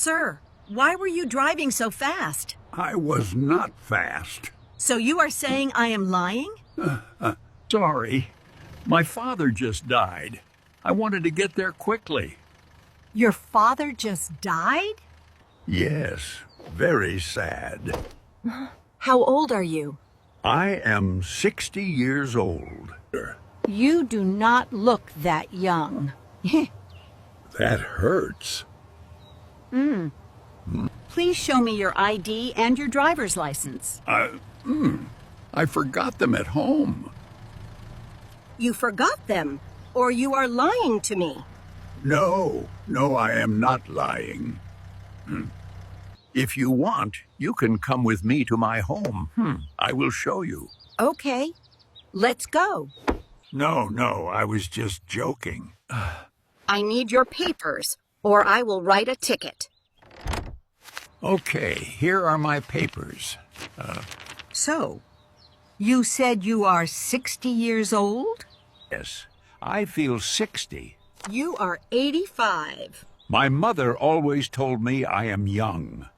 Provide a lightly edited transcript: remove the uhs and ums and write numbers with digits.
Sir, why were you driving so fast? I was not fast. So you are saying I am lying? Sorry. My father just died. I wanted to get there quickly. Your father just died? Yes, very sad. How old are you? I am 60 years old. You do not look that young. That hurts. Please show me your ID and your driver's license. I forgot them at home. You forgot them, or you are lying to me. No, I am not lying. If you want, you can come with me to my home. I will show you. Okay, let's go. No, I was just joking. I need your papers, or I will write a ticket. Okay, here are my papers. So, you said you are 60 years old? Yes, I feel 60. You are 85. My mother always told me I am young.